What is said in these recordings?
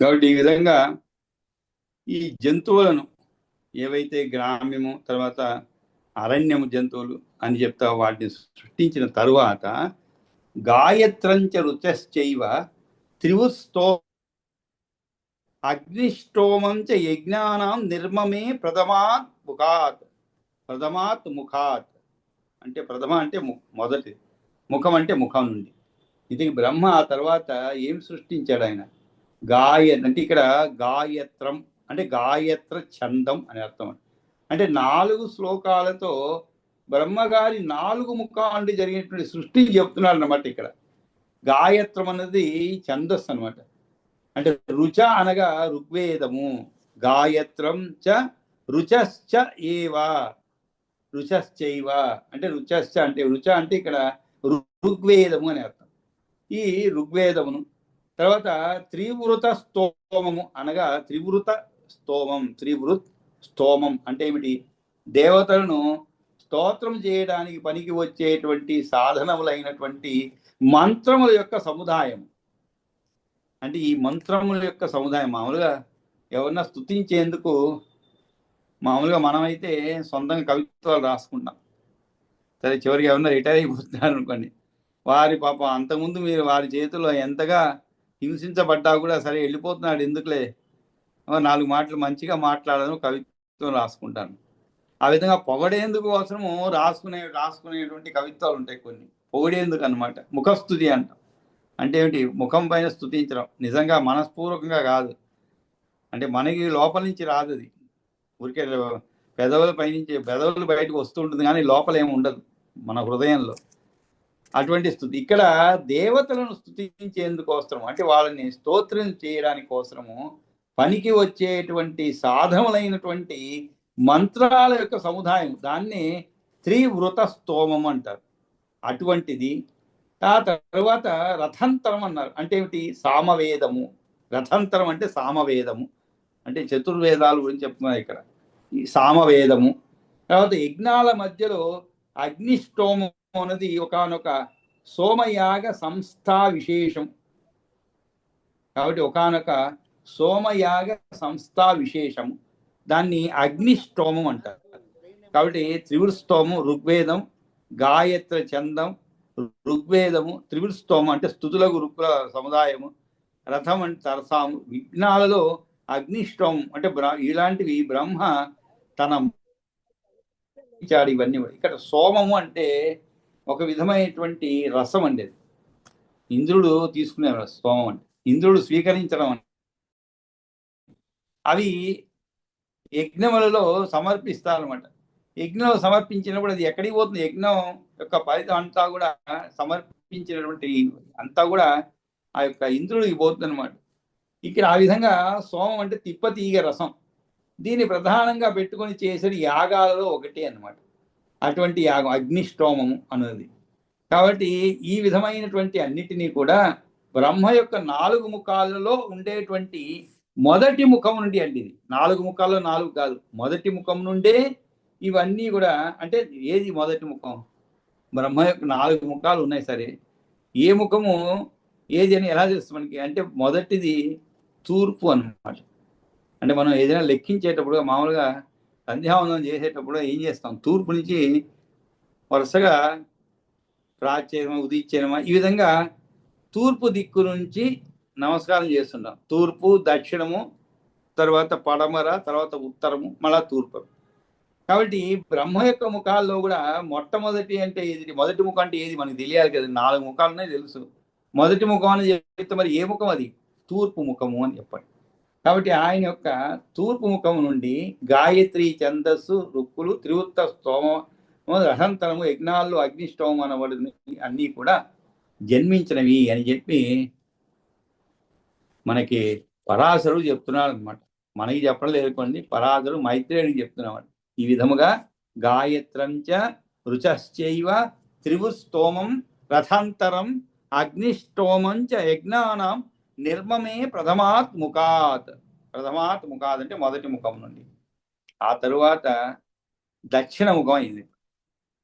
కాబట్టి ఈ విధంగా ఈ జంతువులను ఏవైతే గ్రామ్యము తర్వాత అరణ్యము జంతువులు అని చెప్తా వాటిని సృష్టించిన తరువాత గాయత్రంచ రుచశ్చైవ త్రివుస్తో అగ్నిష్టోమంచ యజ్ఞానాం నిర్మమే ప్రథమాత్ ముఖాత్ అంటే ప్రథమ అంటే మొదటి, ముఖం అంటే ముఖం నుండి. ఇది బ్రహ్మ ఆ తర్వాత ఏం సృష్టించాడు ఆయన? అంటే ఇక్కడ గాయత్రం అంటే గాయత్ర ఛందం అని అర్థం. అంటే 4 శ్లోకాలతో బ్రహ్మగారి 4 ముఖాల నుండి జరిగినటువంటి సృష్టి చెప్తున్నాడు అన్నమాట. ఇక్కడ గాయత్రం అన్నది ఛందస్సు అనమాట. అంటే రుచ అనగా ఋగ్వేదము, గాయత్రం చ రుచశ్చ ఏవ, రుచశ్చైవ అంటే రుచశ్చ అంటే రుచ అంటే ఇక్కడ ఋగ్వేదము అని అర్థం. ఈ ఋగ్వేదమును తర్వాత త్రివృత స్తోమము అనగా త్రివృత స్తోమం అంటే ఏమిటి? దేవతలను స్తోత్రం చేయడానికి పనికి వచ్చేటువంటి సాధనములైనటువంటి మంత్రముల యొక్క సముదాయం. అంటే ఈ మంత్రముల యొక్క సముదాయం మామూలుగా ఎవరన్నా స్తుతించేందుకు మామూలుగా మనమైతే సొంతంగా కవిత్వాలు రాసుకుంటాం. సరే చివరికి ఎవరన్నా రిటైర్ అయిపోతున్నారు అనుకోండి, వారి పాపం అంతకుముందు మీరు వారి చేతిలో ఎంతగా హింసించబడ్డా కూడా సరే వెళ్ళిపోతున్నాడు ఎందుకులే 4 మాటలు మంచిగా మాట్లాడను కవిత్వం రాసుకుంటాను. ఆ విధంగా పొగడేందుకు కోసము రాసుకునేటువంటి కవిత్వాలు ఉంటాయి కొన్ని, పొగిడేందుకు అనమాట. ముఖస్తుతి అంటాం. అంటే ఏమిటి? ముఖం పైన స్తుతించడం, నిజంగా మనస్పూర్వకంగా కాదు. అంటే మనకి లోపల నుంచి రాదు అది, ఊరికే పెదవుల బయటకు వస్తుంటుంది కానీ లోపల ఏమి ఉండదు మన హృదయంలో. అటువంటి స్థుతి ఇక్కడ దేవతలను స్తుతించేందుకోసము, అంటే వాళ్ళని స్తోత్రం చేయడానికి కోసము పనికి వచ్చేటువంటి సాధనలైనటువంటి మంత్రాల యొక్క సముదాయం, దాన్ని త్రివృత స్తోమం అంటారు. అటువంటిది. ఆ తర్వాత రథంతరం అన్నారు. అంటే ఏమిటి? సామవేదము. రథంతరం అంటే సామవేదము, అంటే చతుర్వేదాల గురించి చెప్తున్నారు ఇక్కడ. ఈ సామవేదము. తర్వాత యజ్ఞాల మధ్యలో అగ్నిష్టోమం అనేది ఒకానొక సోమయాగ సంస్థా విశేషం. కాబట్టి ఒకానొక సోమయాగ సంస్థా విశేషం, దాన్ని అగ్నిష్టోమం అంటారు. కాబట్టి త్రివృస్తోమం ఋగ్వేదం, గాయత్ర ఛందం ఋగ్వేదము, త్రివృస్తోమం అంటే స్తుతులకు రుక్కుల సముదాయము, రథం అంటే తరసాము, విఘ్నాలలో అగ్నిష్టోమం అంటే ఇలాంటివి బ్రహ్మ తన ఇచ్చాడు. ఇవన్నీ ఇక్కడ సోమము అంటే ఒక విధమైనటువంటి రసం అండి. అది ఇంద్రుడు తీసుకునే సోమం అంటే ఇంద్రుడు స్వీకరించడం. అవి యజ్ఞములలో సమర్పిస్తారనమాట. యజ్ఞం సమర్పించినప్పుడు అది ఎక్కడికి పోతుంది? యజ్ఞం యొక్క ఫలితం అంతా కూడా సమర్పించినటువంటి అంతా కూడా ఆ యొక్క ఇంద్రుడికి పోతుంది అనమాట. ఇక్కడ ఆ విధంగా సోమం అంటే తిప్పతీగ రసం, దీన్ని ప్రధానంగా పెట్టుకొని చేసే యాగాలలో ఒకటి అన్నమాట. అటువంటి యాగం అగ్నిష్టోమము అన్నది. కాబట్టి ఈ విధమైనటువంటి అన్నిటినీ కూడా బ్రహ్మ యొక్క 4 ముఖాలలో ఉండేటువంటి మొదటి ముఖం నుండి అండి. ఇది 4 ముఖాల్లో 4 కాదు, మొదటి ముఖం నుండే ఇవన్నీ కూడా. అంటే ఏది మొదటి ముఖం? బ్రహ్మ యొక్క 4 ముఖాలు ఉన్నాయి. సరే, ఏ ముఖము ఏది అని ఎలా తెలుస్తుంది మనకి? అంటే మొదటిది తూర్పు అన్నమాట. అంటే మనం ఏదైనా లెక్కించేటప్పుడు మామూలుగా సంధ్యావందనం చేసేటప్పుడు ఏం చేస్తాం? తూర్పు నుంచి వరుసగా ప్రాచ్యమ ఉదీచ్యమ ఈ విధంగా తూర్పు దిక్కు నుంచి నమస్కారం చేస్తుంటాం. తూర్పు, దక్షిణము, తర్వాత పడమర, తర్వాత ఉత్తరము, మళ్ళా తూర్పు. కాబట్టి బ్రహ్మ యొక్క ముఖాల్లో కూడా మొట్టమొదటి అంటే ఏది? మొదటి ముఖం అంటే ఏది మనకు తెలియాలి కదా. 4 ముఖాలునే తెలుసు. మొదటి ముఖం అని చెప్తే మరి ఏ ముఖం అది? తూర్పు ముఖము అని చెప్పండి. కాబట్టి ఆయన యొక్క తూర్పు ముఖం నుండి గాయత్రి, ఛందస్సు, రుక్కులు, త్రివృత్త స్తోమం, రహంతరము, యజ్ఞాలు, అగ్నిష్టోమం అనబడి అన్నీ కూడా జన్మించినవి అని చెప్పి మనకి పరాశరుడు చెప్తున్నాడు అనమాట. మనకి చెప్పడం లేదుకోండి, పరాశరుడు మైత్రేయుడికి చెప్తున్నాడు. ఈ విధముగా గాయత్రంచ రుచశ్చైవ త్రివుస్తోమం రథాంతరం అగ్నిష్టోమంచ యజ్ఞానాం నిర్మమే ప్రథమాత్ ముఖాత్ అంటే మొదటి ముఖం నుండి. ఆ తరువాత దక్షిణ ముఖం అయింది.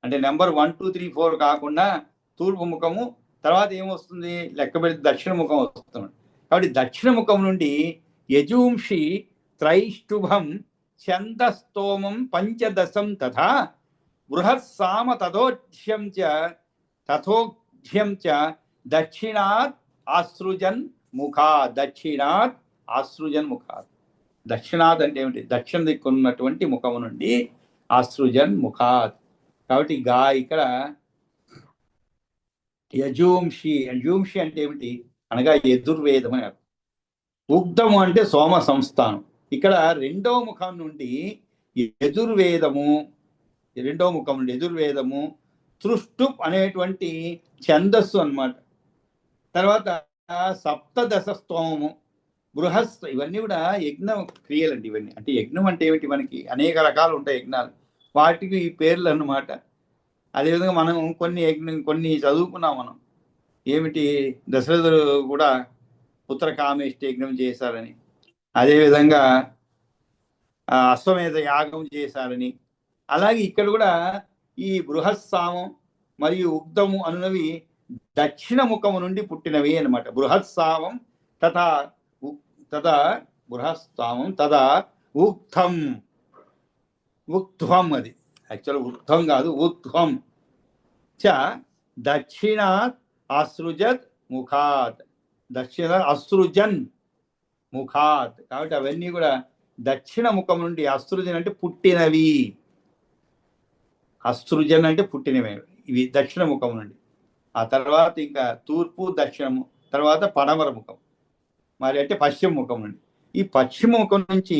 అంటే నెంబర్ 1, 2, 3, 4 కాకుండా తూర్పు ముఖము, తర్వాత ఏమొస్తుంది లెక్క పెడితే దక్షిణ ముఖం వస్తుంది. కాబట్టి దక్షిణ ముఖం నుండి యజూంషి త్రైష్టుభం ఛందస్తోమం పంచదశం తథా బృహత్సామ తథోధ్యం చ దక్షిణాత్ ఆసృజన్ ముఖాత్. దక్షిణాత్ ఆసృజన్ ముఖాత్. దక్షిణాత్ అంటే ఏమిటి? దక్షిణ దిక్కున్నటువంటి ముఖము నుండి ఆసృజన్ ముఖాత్. కాబట్టి ఇక్కడ యజూంషి అంటే ఏమిటి అనగా యజుర్వేదం అని అర్థం. ఉగ్ధము అంటే సోమ సంస్థానం. ఇక్కడ రెండవ ముఖం నుండి యజుర్వేదము, రెండవ ముఖం నుండి యజుర్వేదము, తృష్టు అనేటువంటి ఛందస్సు అన్నమాట. తర్వాత సప్తదశ స్తోమము, ఇవన్నీ కూడా యజ్ఞ క్రియలండి. ఇవన్నీ అంటే యజ్ఞం అంటే ఏమిటి? మనకి అనేక రకాలు ఉంటాయి యజ్ఞాలు, వాటికి ఈ పేర్లు అన్నమాట. అదేవిధంగా మనం కొన్ని చదువుకున్నాం మనం. ఏమిటి? దశరథుడు కూడా పుత్ర కామేష్టి యజ్ఞం చేశారని, అదేవిధంగా అశ్వమేధ యాగం చేశారని. అలాగే ఇక్కడ కూడా ఈ బృహత్సామం మరియు ఉగ్ధము అనునవి దక్షిణ ముఖము నుండి పుట్టినవి అనమాట. బృహత్సామం తథా బృహత్సామం తదా ఉక్ధ్వం, అది యాక్చువల్ ఉక్ధ్వం కాదు, ఉక్ధ్వం చ దక్షిణాత్ అసృజత్ ముఖాత్. అసృజన్ ముఖాత్. కాబట్టి అవన్నీ కూడా దక్షిణ ముఖం నుండి. అసృజన్ అంటే పుట్టినవి, అసృజన్ అంటే పుట్టినవి, ఇవి దక్షిణ ముఖం నుండి. ఆ తర్వాత ఇంకా తూర్పు, దక్షిణము, తర్వాత పడమర ముఖం, మరి అంటే పశ్చిమ ముఖం నుండి. ఈ పశ్చిమ ముఖం నుంచి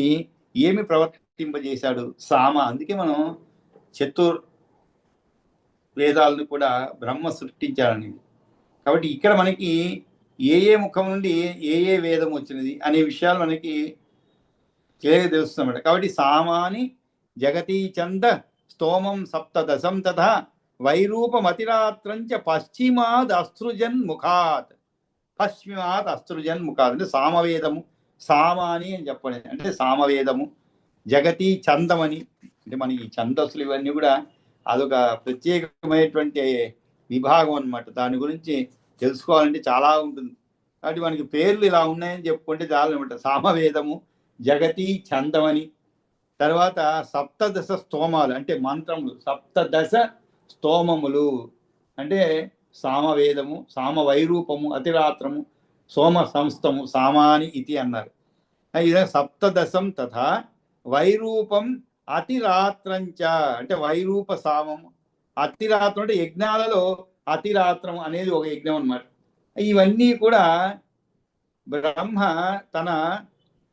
ఏమి ప్రవర్తింపజేశాడు? సామ. అందుకే మనం వేదాలను కూడా బ్రహ్మ సృష్టించాలని. కాబట్టి ఇక్కడ మనకి ఏ ముఖం నుండి ఏ వేదం వచ్చినది అనే విషయాలు మనకి క్లియర్గా తెలుస్తున్నమాట. కాబట్టి సామాని జగతీ చంద స్తోమం సప్తదశం తథా వైరూపమతిరాత్రంచ పశ్చిమాద్ అసృజన్ ముఖాత్. పశ్చిమాత్ అసృజన్ ముఖాత్ అంటే సామవేదము. సామాని అని చెప్పండి అంటే సామవేదము. జగతీ చందమని అంటే మనకి ఈ ఛందస్సులు ఇవన్నీ కూడా అదొక ప్రత్యేకమైనటువంటి విభాగం అన్నమాట. దాని గురించి తెలుసుకోవాలంటే చాలా ఉంటుంది. కాబట్టి మనకి పేర్లు ఇలా ఉన్నాయని చెప్పుకుంటే చాలా అనమాట. సామవేదము, జగతీ చందమని, తర్వాత సప్తదశ స్తోమాలు అంటే మంత్రములు. సప్తదశ స్తోమములు అంటే సామవేదము, సామవైరూపము, అతిరాత్రము, సోమ సంస్థము, సామాని ఇది అన్నారు. ఇది సప్తదశం తథా వైరూపం అతిరాత్రంచ అంటే వైరూప సామము. అతిరాత్రం అంటే యజ్ఞాలలో అతిరాత్రం అనేది ఒక యజ్ఞం అన్నమాట. ఇవన్నీ కూడా బ్రహ్మ తన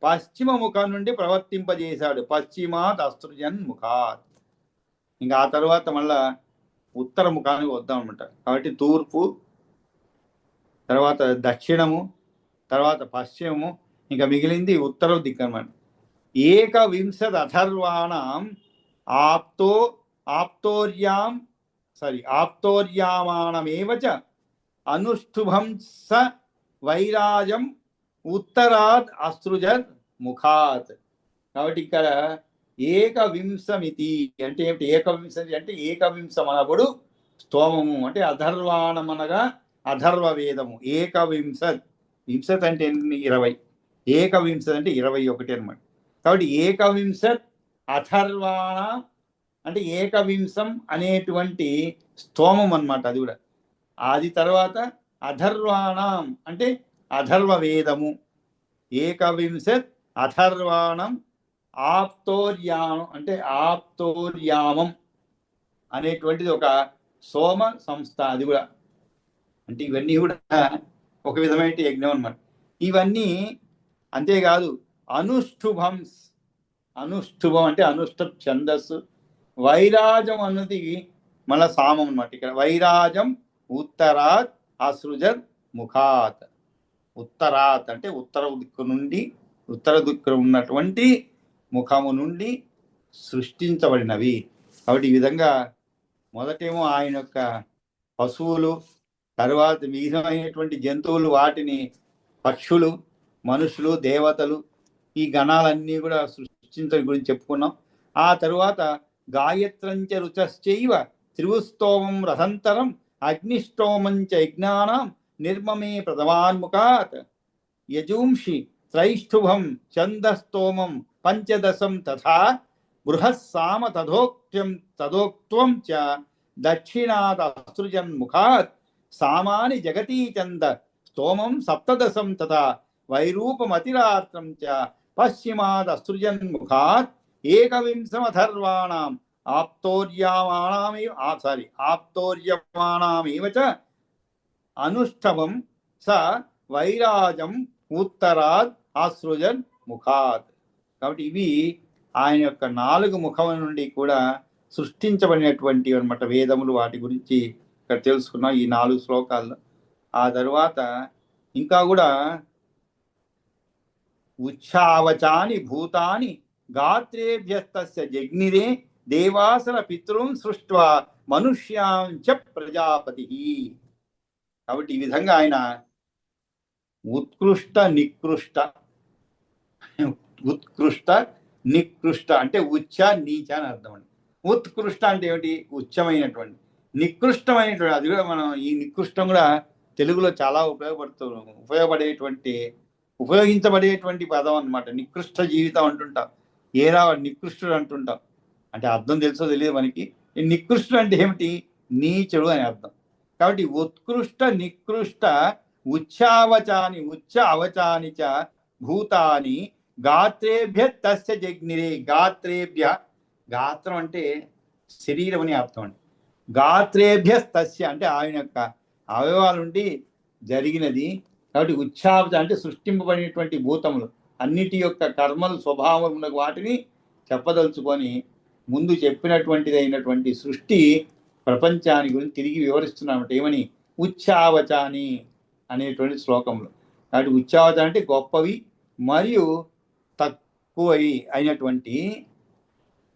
పశ్చిమ ముఖం నుండి ప్రవర్తింపజేశాడు. పశ్చిమాత్ అసృజన్ ముఖాత్. ఇంకా ఆ తర్వాత మళ్ళా ఉత్తర ముఖానికి వద్దాం అనమాట. కాబట్టి తూర్పు, తర్వాత దక్షిణము, తర్వాత పశ్చిమము, ఇంకా మిగిలింది ఉత్తర దిక్కు అనమాట. ఏకవింశత్ అథర్వాణం ఆప్తోర్యామాణమేవ చ అనుష్ఠుభం స వైరాజం ఉత్తరాత్ అసృజత్ ముఖాత్. కాబట్టి ఇక్కడ ఏకవింశమితి అంటే ఏమిటి? ఏకవింశతి అంటే ఏకవింశం అనబడు స్తోమము అంటే అథర్వాణం అనగా అథర్వ వేదము. వింశత్ అంటే 20, ఏకవింశత్ అంటే 21 అనమాట. కాబట్టి ఏకవింశత్ అథర్వాణ అంటే ఏకవింశం అనేటువంటి స్తోమం అన్నమాట. అది కూడా అది తర్వాత అథర్వాణం అంటే అథర్వ వేదము. ఏకవింశత్ అథర్వాణం ఆప్తోర్యామం అంటే ఆప్తోర్యామం అనేటువంటిది ఒక సోమ సంస్థ. అది కూడా అంటే ఇవన్నీ కూడా ఒక విధమైన యజ్ఞం అన్నమాట. ఇవన్నీ అంతేకాదు అనుష్ఠుభం అంటే అనుష్ఠ ఛందస్సు. వైరాజం అన్నది మళ్ళా సామం అన్నమాట. ఇక్కడ వైరాజం ఉత్తరాత్ అసృజత్ ముఖాత్. ఉత్తరాత్ అంటే ఉత్తర దిక్కు ఉన్నటువంటి ముఖము నుండి సృష్టించబడినవి. కాబట్టి ఈ విధంగా మొదటేమో ఆయన యొక్క పశువులు, తర్వాత మిగిలినటువంటి జంతువులు, వాటిని పక్షులు, మనుషులు, దేవతలు, ఈ గణాలన్నీ కూడా సృష్టించడం గురించి చెప్పుకున్నాం. ఆ తరువాత గాయత్రంచ రుచశ్చైవ త్రివుస్తోమం రథంతరం అగ్నిష్టోమంచ యజ్ఞానాం నిర్మమే ప్రథమాన్ముఖాత్ యజూంషి త్రైష్ఠుభం ఛందస్తోమం పంచదశం తథా బృహస్సామ తదోక్త్వం చ దక్షిణాత్ అసృజన్ముఖాత్ సామాని జగతీ చంద స్తోమం సప్తదశం తథా వైరూపమతిరాత్రం చ పశ్చిమాద్ అసృజన్ముఖాత్ ఏకవింశమథర్వాణాం ఆప్తోర్యమాణామేవ చ అనుష్ఠవం స వైరాజం ఉత్తరాద్ ఆసృజన్ ముఖాత్. కాబట్టి ఇవి ఆయన యొక్క 4 ముఖముల నుండి కూడా సృష్టించబడినటువంటి అన్నమాట వేదములు. వాటి గురించి ఇక్కడ తెలుసుకున్నాం ఈ 4 శ్లోకాల్లో. ఆ తరువాత ఇంకా కూడా ఉచ్ఛావచాని భూతాని గాత్రేభ్యస్తస్య జగ్నిరే దేవాసన పితృం సృష్ట్వా మనుష్యాంచ ప్రజాపతి. కాబట్టి ఈ విధంగా ఆయన ఉత్కృష్ట నికృష్ట అంటే ఉచ్చ నీచ అని అర్థం అండి. ఉత్కృష్ట అంటే ఏమిటి? ఉచ్చమైనటువంటి. నికృష్టమైనటువంటి, అది కూడా మనం ఈ నికృష్టం కూడా తెలుగులో చాలా ఉపయోగించబడేటువంటి పదం అనమాట. నికృష్ట జీవితం అంటుంటాం, ఏరా నికృష్టుడు అంటుంటాం. అంటే అర్థం తెలుసో తెలియదు మనకి. నికృష్టుడు అంటే ఏమిటి? నీచుడు అని అర్థం. కాబట్టి ఉత్కృష్ట నికృష్ట ఉచ్చ అవచాని చ భూతాని గాత్రేభ్య తస్య జగ్నిరే. గాత్రేభ్య, గాత్రం అంటే శరీరం అని అర్థం అండి. గాత్రేభ్య తస్య అంటే ఆయన యొక్క అవయవాల నుండి జరిగినది. కాబట్టి ఉచ్ఛావచ అంటే సృష్టింపబడినటువంటి భూతములు అన్నిటి యొక్క కర్మలు స్వభావముల వాటిని చెప్పదలుచుకొని ముందు చెప్పినటువంటిది అయినటువంటి సృష్టి ప్రపంచాన్ని గురించి తిరిగి వివరిస్తున్నామట. ఏమని? ఉచ్ఛావచాని అనేటువంటి శ్లోకంలో. కాబట్టి ఉచ్ఛావచ అంటే గొప్పవి మరియు తక్కువవి అయినటువంటి,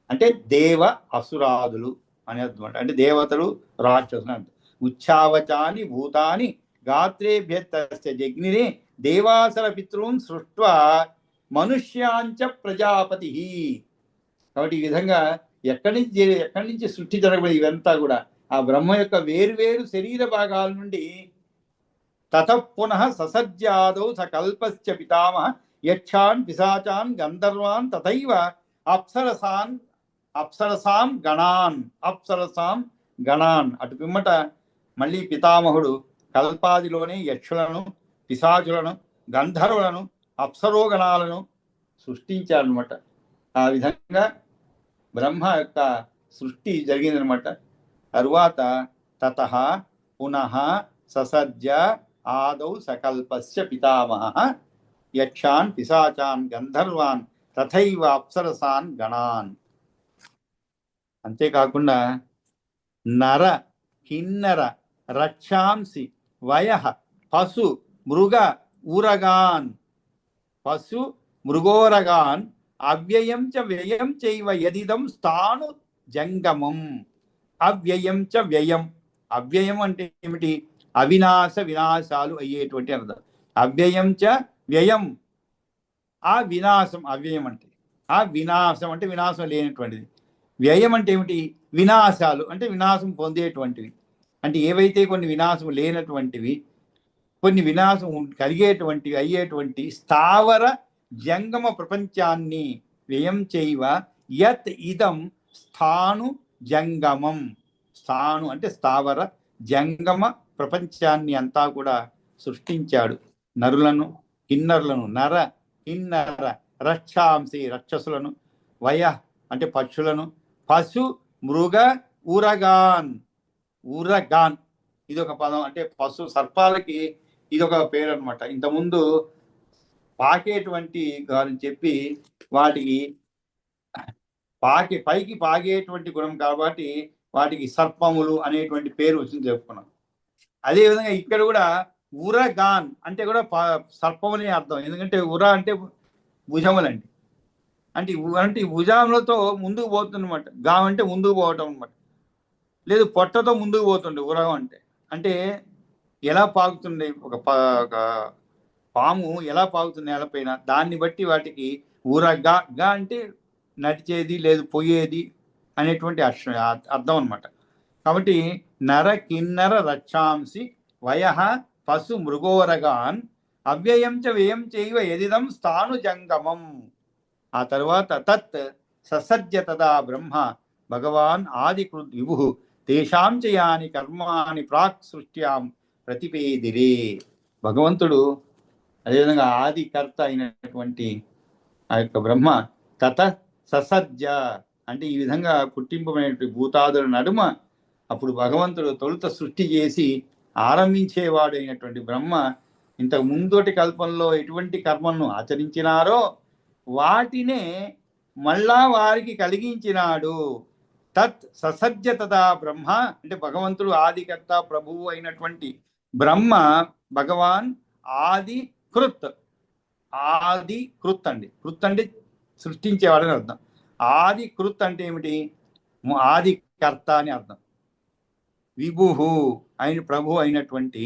అంటే దేవ అసురాదులు అని అర్థం. అంటే దేవతలు రాక్షసులు అంట. ఉచ్ఛావచాని భూతాని గాత్రేభ్య తస్య జగ్నిరే దేవాసర పితృన్ సృష్ట్వా మనుష్యాంచ ప్రజాపతి. కాబట్టి ఈ విధంగా ఎక్కడి నుంచి సృష్టి జరగబడి ఇవంతా కూడా ఆ బ్రహ్మ యొక్క వేరువేరు శరీర భాగాల నుండి తతః పునః ససర్జాదౌ సకల్పశ్చ పితామహ యక్షాన్ పిశాచాన్ గంధర్వాన్ తథైవ అప్సరసాం గణాన్. అటు పిమ్మట మళ్ళీ పితామహుడు కల్పాదిలోనే యక్షులను, పిశాచులను, గంధర్వులను, అప్సరోగణాలను సృష్టించారనమాట. ఆ విధంగా బ్రహ్మ యొక్క సృష్టి జరిగిందనమాట. తరువాత తతః పునః ససర్జ ఆదౌ సకల్పస్య పితామహ యక్షాన్ పిశాచాన్ గంధర్వాన్ తథైవ అప్సరసాన్ గణాన్. అంతేకాకుండా నర కిన్నర రక్షాంసి వయః పశు మృగ ఊరగాన్ అవ్యయం చ వ్యయం చైవ యదిదం స్థాను జంగమం. అవ్యయం చ వ్యయం. అవ్యయం అంటే ఏమిటి? వినాశాలు అయ్యేటువంటి అర్థం. అవ్యయం చ వ్యయం, ఆ వినాశం. అవ్యయం అంటే ఆ వినాశం అంటే వినాశం లేనటువంటిది. వ్యయం అంటే ఏమిటి? వినాశాలు అంటే వినాశం పొందేటువంటివి. అంటే ఏవైతే కొన్ని వినాశం లేనటువంటివి, కొన్ని వినాశం కలిగేటువంటివి అయ్యేటువంటి స్థావర జంగమ ప్రపంచాన్ని వ్యయం చైవ యత్ ఇదం స్థాను జంగమం. స్థాను అంటే స్థావర, జంగమ ప్రపంచాన్ని అంతా కూడా సృష్టించాడు. నరులను, కిన్నరులను, నర కిన్నర రక్షాంసి రక్షసులను, వయ అంటే పక్షులను, పశు మృగ ఊరగాన్. ఇది ఒక పదం. అంటే పశు సర్పాలకి ఇది ఒక పేరు అనమాట. ఇంతకుముందు పాకేటువంటి గాని చెప్పి వాటికి పైకి పాగేటువంటి గుణం కాబట్టి వాటికి సర్పములు అనేటువంటి పేరు వచ్చింది చెప్పుకున్నాం. అదేవిధంగా ఇక్కడ కూడా ఉరగాన్ అంటే కూడా సర్పములే అర్థం. ఎందుకంటే ఉర అంటే భుజములండి. అంటే భుజములతో ముందుకు పోతుందన్నమాట. గా అంటే ముందుకు పోవటం అనమాట. లేదు పొట్టతో ముందుకు పోతుండే ఉరగం అంటే ఎలా పాకుతుండే ఒక పాము ఎలా పాకుతుంది నేలపైన, దాన్ని బట్టి వాటికి ఊరగా అంటే నడిచేది లేదు పోయేది అనేటువంటి అర్థం అనమాట. కాబట్టి నర కిన్నర రక్షాంసి వయ పశు మృగోరగాన్ అవ్యయం చ వ్యయం చైవ యదిదం స్థాను జంగమం. ఆ తర్వాత తత్ ససజ్జ తదా బ్రహ్మ భగవాన్ ఆదికృద్ విభు తేషాం చ యాని కర్మాణి ప్రాక్ సృష్ట్యాం ప్రతిపేదిరే. భగవంతుడు అదేవిధంగా ఆదికర్త అయినటువంటి ఆ యొక్క బ్రహ్మ తత ససజ్జ అంటే ఈ విధంగా పుట్టింపమైనటువంటి భూతాదుల నడుమ అప్పుడు భగవంతుడు తొలుత సృష్టి చేసి ఆరంభించేవాడు అయినటువంటి బ్రహ్మ ఇంతకు ముందటి కల్పంలో ఎటువంటి కర్మలను ఆచరించినారో వాటినే మళ్ళా వారికి కలిగించినాడు. తత్ ససజ్జ తదా బ్రహ్మ అంటే భగవంతుడు ఆదికర్త ప్రభువు అయినటువంటి బ్రహ్మ భగవాన్ ఆది కృత్. ఆది కృత్ అండి, కృత్ అంటే సృష్టించేవాడని అర్థం. ఆది కృత్ అంటే ఏమిటి? ఆది కర్త అని అర్థం. విభుహు ఆయన ప్రభు అయినటువంటి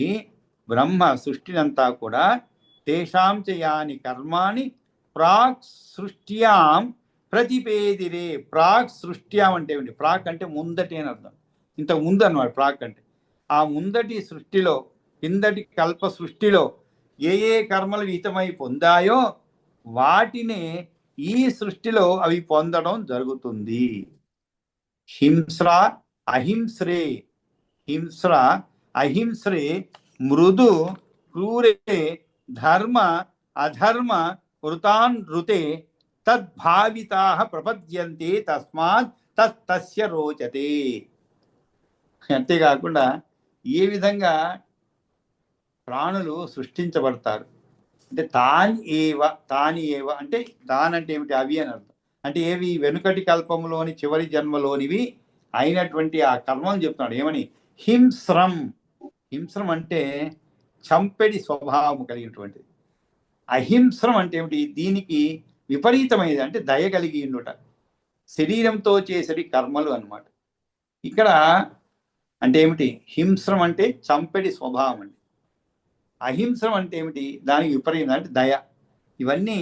బ్రహ్మ సృష్టినంతా కూడా తేషాం చయాని కర్మాని ప్రాక్ సృష్ట్యాం ప్రతిపేదిరే. ప్రాక్ సృష్ట్యాం అంటే ఏమిటి? ప్రాక్ అంటే ముందటి అని అర్థం, ఇంతకు ముందు అన్నమాట ప్రాక్ అంటే. ఆ ముందటి సృష్టిలో, కిందటి కల్ప సృష్టిలో ఏ ఏ కర్మలు విహితమై పొందాయో వాటినే ఈ సృష్టిలో అవి పొందడం జరుగుతుంది. హింస్రా అహింస్రే, హింస్ర అహింస్రే మృదు క్రూరే ధర్మ అధర్మ వృతాన్ ఋతే తద్భావితా ప్రపద్యంతే తస్మాత్ తస్య రోచతే. అంతేకాకుండా ఏ విధంగా ప్రాణులు సృష్టించబడతారు అంటే తాని ఏవ అంటే తాన్ అంటే ఏమిటి? అవి అని అర్థం. అంటే ఏవి? వెనుకటి కల్పంలోని చివరి జన్మలోనివి అయినటువంటి ఆ కర్మలు చెప్తున్నాడు. ఏమని? హింస్రం. హింస్రం అంటే చంపెడి స్వభావం కలిగినటువంటిది. అహింస్రం అంటే ఏమిటి? దీనికి విపరీతమైనది అంటే దయ కలిగి ఉండుట, శరీరంతో చేసేది కర్మలు అన్నమాట. ఇక్కడ అంటే ఏమిటి? హింస్రం అంటే చంపెడి స్వభావం అండి. అహింస్రం అంటే ఏమిటి? దానికి విపరీతం అంటే దయ. ఇవన్నీ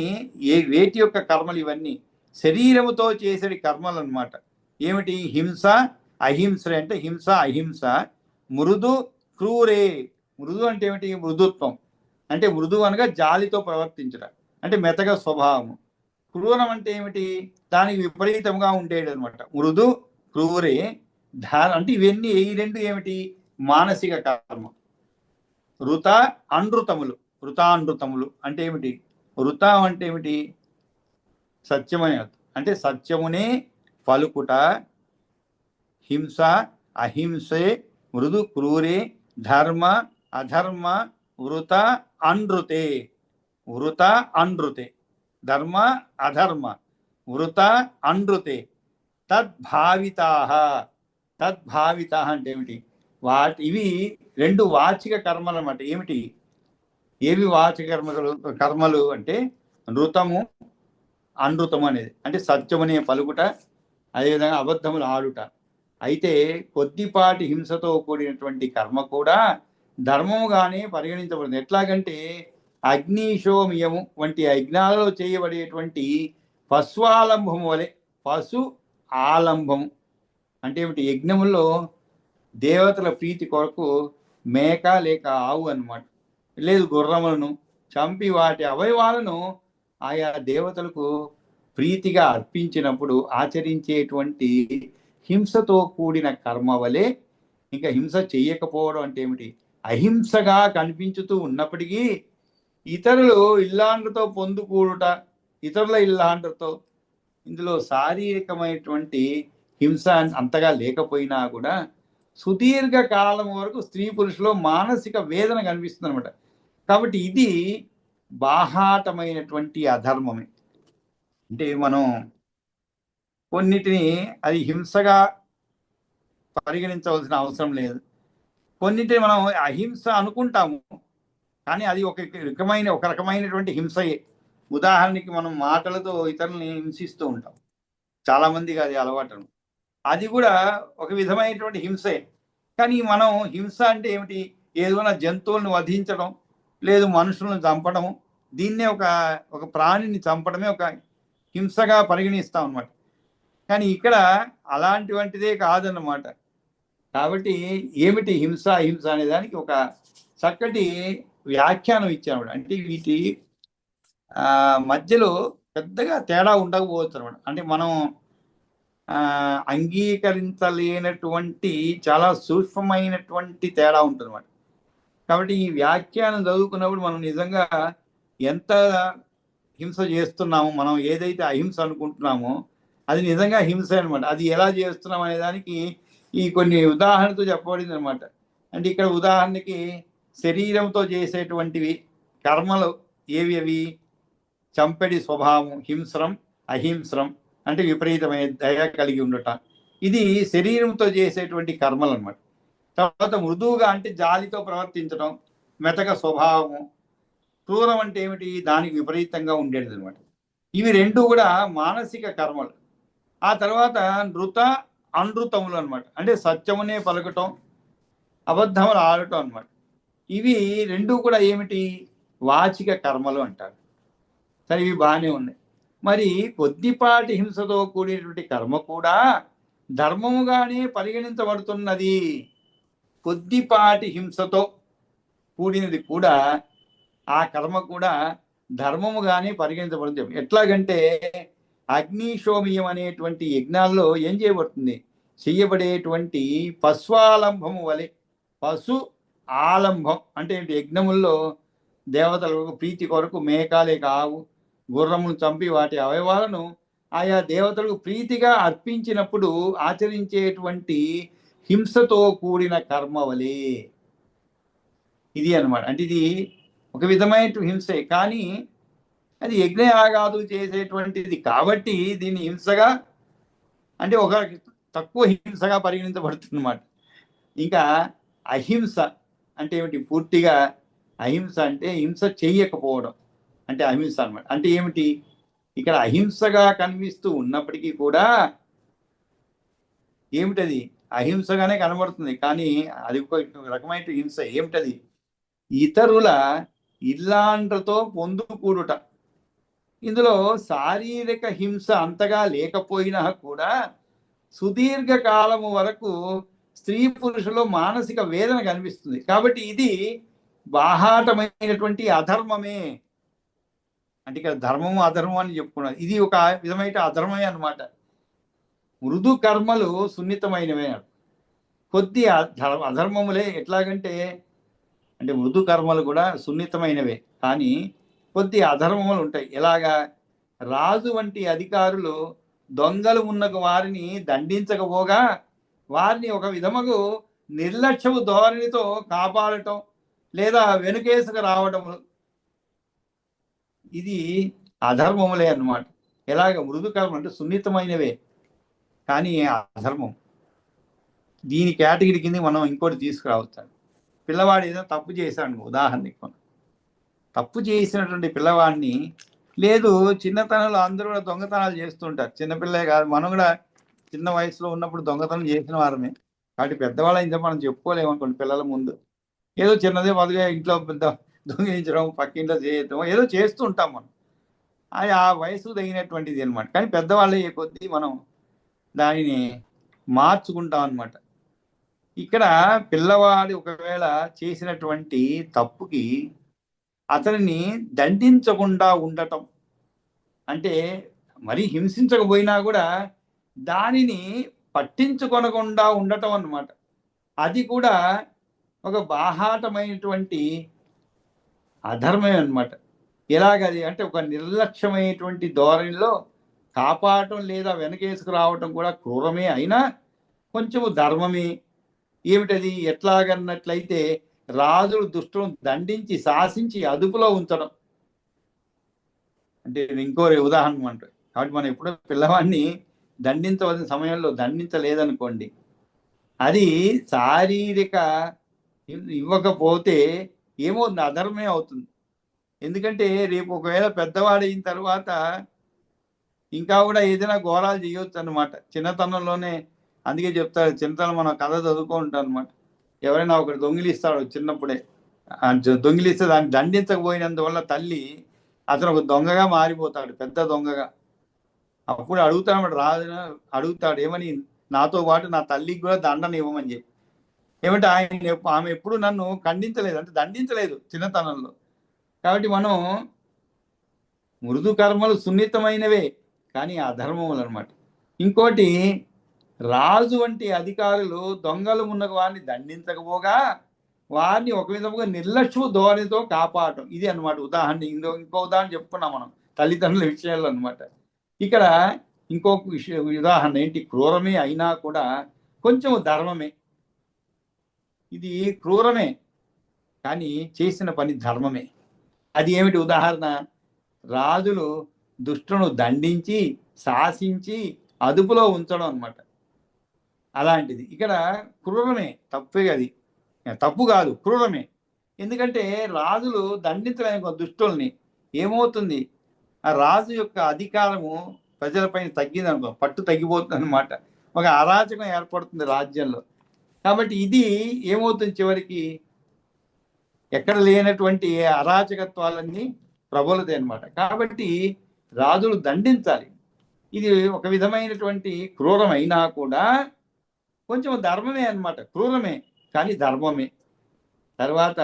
వేటి యొక్క కర్మలు? ఇవన్నీ శరీరముతో చేసేది కర్మలు అన్నమాట. ఏమిటి? హింస అహింస అంటే హింస అహింస. మృదు క్రూరే. మృదు అంటే ఏమిటి? మృదుత్వం అంటే మృదు అనగా జాలితో ప్రవర్తించడం అంటే మెతగా స్వభావము. క్రూరం అంటే ఏమిటి? దానికి విపరీతంగా ఉండేది అనమాట. మృదు క్రూరే అంటే ఇవన్నీ ఈ రెండు ఏమిటి? మానసిక కర్మ. ఋత అనృతములు. ఋతానృతములు అంటే ఏమిటి? ఋతం అంటే ఏమిటి? సత్యమని అంటే సత్యమునే పలుకుట. హింస అహింసే మృదు క్రూరే ధర్మ అధర్మ వృత అనృతే. వృత అనృతే ధర్మ అధర్మ వృత అనృతే తద్భావితా. తద్భావితా అంటే ఏమిటి? ఇవి రెండు వాచిక కర్మలు అన్నమాట. ఏమిటి? ఏవి వాచిక కర్మలు అంటే నృతము అనృతము అనేది అంటే సత్యమునే పలుకుట, అదేవిధంగా అబద్ధములు ఆడుట. అయితే కొద్దిపాటి హింసతో కూడినటువంటి కర్మ కూడా ధర్మముగానే పరిగణించబడింది. ఎట్లాగంటే అగ్నిశోమియము వంటి యజ్ఞాలలో చేయబడేటువంటి పశువాలంబము వలె. పశు ఆలంబము అంటే ఏమిటి? యజ్ఞములో దేవతల ప్రీతి కొరకు మేక లేక ఆవు అన్నమాట, లేదు గుర్రములను చంపి వాటి అవయవాలను ఆయా దేవతలకు ప్రీతిగా అర్పించినప్పుడు ఆచరించేటువంటి హింసతో కూడిన కర్మ వలె. ఇంకా హింస చెయ్యకపోవడం అంటే ఏమిటి? అహింసగా కనిపించుతూ ఉన్నప్పటికీ ఇతరులు ఇల్లాండ్రతో పొందుకూడుట, ఇతరుల ఇల్లాండ్రతో, ఇందులో శారీరకమైనటువంటి హింస అంతగా లేకపోయినా కూడా సుదీర్ఘ కాలం వరకు స్త్రీ పురుషులో మానసిక వేదన కనిపిస్తుంది అనమాట. కాబట్టి ఇది బాహాటమైనటువంటి అధర్మమే. అంటే మనం కొన్నిటిని అది హింసగా పరిగణించవలసిన అవసరం లేదు, కొన్నిటిని మనం అహింస అనుకుంటాము కానీ అది ఒక రకమైనటువంటి హింసయే. ఉదాహరణకి మనం మాటలతో ఇతరులని హింసిస్తూ ఉంటాం, చాలా మందికి అది అలవాటు. అది కూడా ఒక విధమైనటువంటి హింసే. కానీ మనం హింస అంటే ఏమిటి? ఏదైనా జంతువులను వధించడం, లేదు మనుషులను చంపడం, దీన్నే ఒక ప్రాణిని చంపడమే ఒక హింసగా పరిగణిస్తాం అన్నమాట. కానీ ఇక్కడ అలాంటివంటిదే కాదన్నమాట. కాబట్టి ఏమిటి హింస అహింస అనే దానికి ఒక చక్కటి వ్యాఖ్యానం ఇచ్చాను. అంటే వీటి మధ్యలో పెద్దగా తేడా ఉండకపోవచ్చు అనమాట. అంటే మనం అంగీకరించలేనటువంటి చాలా సూక్ష్మమైనటువంటి తేడా ఉంటుంది అన్నమాట. కాబట్టి ఈ వ్యాఖ్యానం చదువుకున్నప్పుడు మనం నిజంగా ఎంత హింస చేస్తున్నామో, మనం ఏదైతే అహింస అనుకుంటున్నామో అది నిజంగా హింస అనమాట. అది ఎలా చేస్తున్నాం అనే దానికి ఈ కొన్ని ఉదాహరణతో చెప్పబడింది అనమాట. అంటే ఇక్కడ ఉదాహరణకి శరీరంతో చేసేటువంటివి కర్మలు ఏవి అవి? చంపెడి స్వభావం, హింస్రం, అహింస్రం అంటే విపరీతమైన దయ కలిగి ఉండటం. ఇది శరీరంతో చేసేటువంటి కర్మలు అనమాట. తర్వాత మృదువుగా అంటే జాలితో ప్రవర్తించడం, మెతక స్వభావము. క్రూరం అంటే ఏమిటి? దానికి విపరీతంగా ఉండేది అనమాట. ఇవి రెండు కూడా మానసిక కర్మలు. ఆ తర్వాత నృత అనృతములు అనమాట. అంటే సత్యమునే పలకటం, అబద్ధములు ఆడటం అనమాట. ఇవి రెండు కూడా ఏమిటి? వాచిక కర్మలు అంటారు. సరే, ఇవి బాగానే ఉన్నాయి. మరి కొద్దిపాటి హింసతో కూడినటువంటి కర్మ కూడా ధర్మముగానే పరిగణించబడుతున్నది. కొద్దిపాటి హింసతో కూడినది కూడా, ఆ కర్మ కూడా ధర్మముగానే పరిగణించబడుతుంది. ఎట్లాగంటే అగ్నిశోమియం అనేటువంటి యజ్ఞాల్లో ఏం చేయబడుతుంది? చెయ్యబడేటువంటి పశువాలంభము వలె. పశు ఆలంభం అంటే యజ్ఞముల్లో దేవతలకు ప్రీతి కొరకు మేకాలే కావు గుర్రమును చంపి వాటి అవయవాలను ఆయా దేవతలకు ప్రీతిగా అర్పించినప్పుడు ఆచరించేటువంటి హింసతో కూడిన కర్మ వలె ఇది అనమాట. అంటే ఇది ఒక విధమైన హింసే, కానీ అది యజ్ఞయాగాదులు చేసేటువంటిది కాబట్టి దీన్ని హింసగా, అంటే ఒక తక్కువ హింసగా పరిగణించబడుతుందన్నమాట. ఇంకా అహింస అంటే ఏమిటి? పూర్తిగా అహింస అంటే హింస చెయ్యకపోవడం అంటే అహింస అనమాట. అంటే ఏమిటి? ఇక్కడ అహింసగా కనిపిస్తూ ఉన్నప్పటికీ కూడా ఏమిటది? అహింసగానే కనబడుతుంది, కానీ అది ఒక రకమైన హింస. ఏమిటది? ఇతరుల ఇల్లాండ్రతో పొందుకూడుట. ఇందులో శారీరక హింస అంతగా లేకపోయినా కూడా సుదీర్ఘ కాలము వరకు స్త్రీ పురుషులో మానసిక వేదన కనిపిస్తుంది. కాబట్టి ఇది బాహాటమైనటువంటి అధర్మమే. అంటే ఇక్కడ ధర్మము అధర్మం అని చెప్పుకున్నది, ఇది ఒక విధమైన అధర్మమే అనమాట. మృదు కర్మలు సున్నితమైనవే, కొద్ది అధర్మములే. ఎట్లాగంటే అంటే మృదు కర్మలు కూడా సున్నితమైనవే, కానీ కొద్ది అధర్మములు ఉంటాయి. ఎలాగా? రాజు వంటి అధికారులు దొంగలు ఉన్న వారిని దండించకపోగా వారిని ఒక విధముకు నిర్లక్ష్యము ధోరణితో కాపాడటం లేదా వెనుకేసుకు రావటము, ఇది అధర్మములే అన్నమాట. ఎలాగ? మృదు కర్మ అంటే సున్నితమైనవే, కానీ అధర్మం. దీని కేటగిరీ కింద మనం ఇంకోటి తీసుకురావచ్చు. పిల్లవాడు ఏదో తప్పు చేశాడు, ఉదాహరణకి మనం తప్పు చేసినటువంటి పిల్లవాడిని, లేదు చిన్నతనంలో అందరూ కూడా దొంగతనాలు చేస్తుంటారు, చిన్నపిల్లే కాదు, మనం కూడా చిన్న వయసులో ఉన్నప్పుడు దొంగతనం చేసిన వారమే. కాబట్టి పెద్దవాళ్ళ ఇంత మనం చెప్పుకోలేము అనుకోండి పిల్లల ముందు. ఏదో చిన్నదే మొదలుగా ఇంట్లో దొంగిలించడం, పక్కింట్లో చేయటం ఏదో చేస్తూ ఉంటాం మనం. అది ఆ వయసు తగినటువంటిది అనమాట. కానీ పెద్దవాళ్ళే కొద్దీ మనం దానిని మార్చుకుంటాం అనమాట. ఇక్కడ పిల్లవాడు ఒకవేళ చేసినటువంటి తప్పుకి అతనిని దండించకుండా ఉండటం, అంటే మరి హింసించకపోయినా కూడా దానిని పట్టించుకొనకుండా ఉండటం అన్నమాట. అది కూడా ఒక బాహాటమైనటువంటి అధర్మమే అనమాట. ఎలాగది అంటే ఒక నిర్లక్ష్యమైనటువంటి ధోరణిలో కాపాడటం లేదా వెనకేసుకు రావటం కూడా క్రూరమే, అయినా కొంచెము ధర్మమే. ఏమిటది? ఎట్లాగన్నట్లయితే రాజులు దుష్టులను దండించి శాసించి అదుపులో ఉంచడం అంటే ఇంకో ఉదాహరణ అంటారు. కాబట్టి మనం ఎప్పుడో పిల్లవాడిని దండించవలసిన సమయంలో దండించలేదనుకోండి, అది శారీరక ఇవ్వకపోతే ఏమవుతుంది? అధర్మే అవుతుంది. ఎందుకంటే రేపు ఒకవేళ పెద్దవాడైన తర్వాత ఇంకా కూడా ఏదైనా ఘోరాలు చేయొచ్చు అనమాట చిన్నతనంలోనే. అందుకే చెప్తారు, చిన్నతనం మనం కథ చదువుకుంటాం అనమాట. ఎవరైనా ఒకటి దొంగిలిస్తాడు చిన్నప్పుడే, దొంగిలిస్తే దాన్ని దండించకపోయినందువల్ల తల్లి అతను ఒక దొంగగా మారిపోతాడు, పెద్ద దొంగగా. అప్పుడు అడుగుతాడు రాజు, అడుగుతాడు ఏమని? నాతో పాటు నా తల్లికి కూడా దండన ఇవ్వమని చెప్పి. ఏమంటే ఆమె ఎప్పుడు నన్ను ఖండించలేదు, అంటే దండించలేదు చిన్నతనంలో. కాబట్టి మనం మృదు కర్మలు సున్నితమైనవే, కానీ అధర్మములు అనమాట. ఇంకోటి, రాజు వంటి అధికారులు దొంగలు ఉన్న వారిని దండించకపోగా వారిని ఒక విధముగా నిర్లక్ష్య ధోరణితో కాపాడటం, ఇది అనమాట ఉదాహరణ. ఇంకో ఉదాహరణ చెప్పుకున్నాం మనం తల్లిదండ్రుల విషయాల్లో అనమాట. ఇక్కడ ఇంకొక ఉదాహరణ ఏంటి, క్రూరమే అయినా కూడా కొంచెం ధర్మమే. ఇది క్రూరమే కానీ చేసిన పని ధర్మమే. అది ఏమిటి ఉదాహరణ, రాజులు దుష్టులను దండించి శాసించి అదుపులో ఉంచడం అనమాట. అలాంటిది ఇక్కడ క్రూరమే, తప్పే, అది తప్పు కాదు, క్రూరమే. ఎందుకంటే రాజులు దండించలేని దుష్టుల్ని, ఏమవుతుంది, ఆ రాజు యొక్క అధికారము ప్రజలపైన తగ్గింది అనుకో, పట్టు తగ్గిపోతుంది అనమాట. ఒక అరాచకం ఏర్పడుతుంది రాజ్యంలో. కాబట్టి ఇది ఏమవుతుంది, చివరికి ఎక్కడ లేనటువంటి అరాచకత్వాలన్నీ ప్రబలుతాయి అనమాట. కాబట్టి రాజులు దండించాలి. ఇది ఒక విధమైనటువంటి క్రూరమైనా కూడా కొంచెం ధర్మమే అనమాట. క్రూరమే కానీ ధర్మమే. తర్వాత